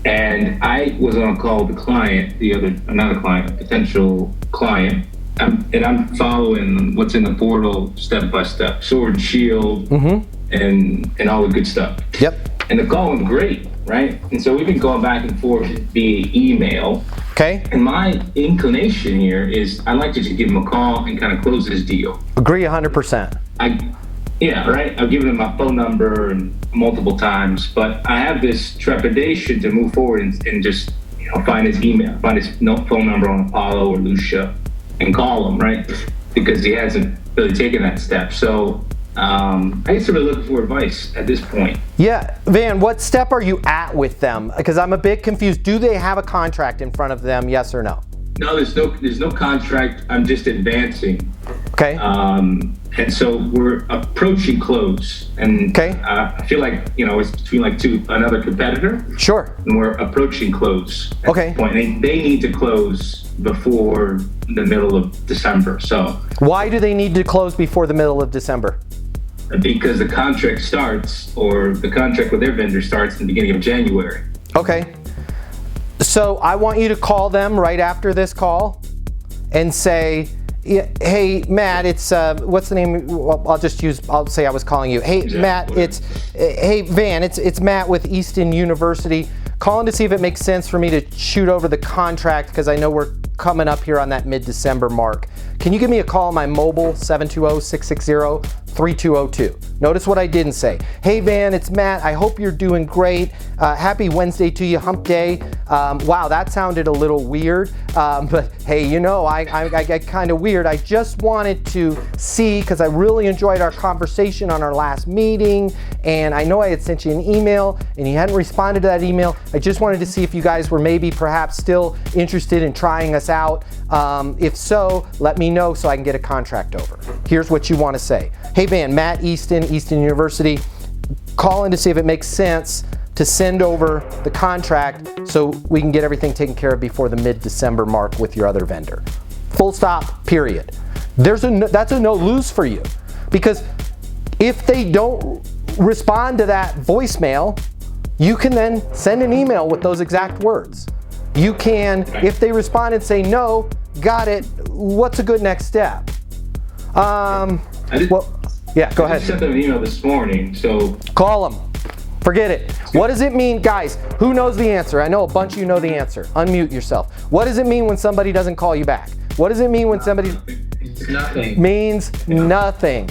And I was on a call with the client, not a client, a potential client, and I'm following what's in the portal step by step, sword, shield, and all the good stuff. Yep. And the call went great, right? And so we've been going back and forth via email. Okay. And my inclination here is I'd like to just give him a call and kind of close this deal. Agree 100%. Yeah, right. I've given him my phone number and multiple times, but I have this trepidation to move forward and just find his email, find his phone number on Apollo or Lucia, and call him, right? Because he hasn't really taken that step. So I guess I'm really looking for advice at this point. Yeah, Van, what step are you at with them? Because I'm a bit confused. Do they have a contract in front of them? Yes or no? No, there's no contract. I'm just advancing. Okay. And so we're approaching close, and I feel like it's between another competitor. Sure. And we're approaching close. At this point. They need to close before the middle of December. So why do they need to close before the middle of December? Because the contract starts, or the contract with their vendor starts in the beginning of January. Okay. So I want you to call them right after this call and say, hey, Matt, it's, what's the name? Well, I'll say I was calling you. Hey, Matt, hey, Van, it's Matt with Easton University. Calling to see if it makes sense for me to shoot over the contract because I know we're coming up here on that mid-December mark. Can you give me a call on my mobile, 720-660-3202? Notice what I didn't say. Hey Van, it's Matt. I hope you're doing great. Happy Wednesday to you, hump day. Wow, that sounded a little weird. But hey, I get kind of weird. I just wanted to see, because I really enjoyed our conversation on our last meeting, and I know I had sent you an email and you hadn't responded to that email. I just wanted to see if you guys were maybe perhaps still interested in trying us out. If so, let me know so I can get a contract over. Here's what you want to say. Hey Van, Matt Easton University, calling to see if it makes sense to send over the contract so we can get everything taken care of before the mid-December mark with your other vendor. Full stop, period. That's a no-lose for you, because if they don't respond to that voicemail, you can then send an email with those exact words. You can, if they respond and say no, got it, what's a good next step? Yeah, go ahead. I sent them an email this morning, so call them. Forget it. What does it mean, guys? Who knows the answer? I know a bunch of you know the answer. Unmute yourself. What does it mean when somebody doesn't call you back? What does it mean when somebody it's nothing? Means nothing.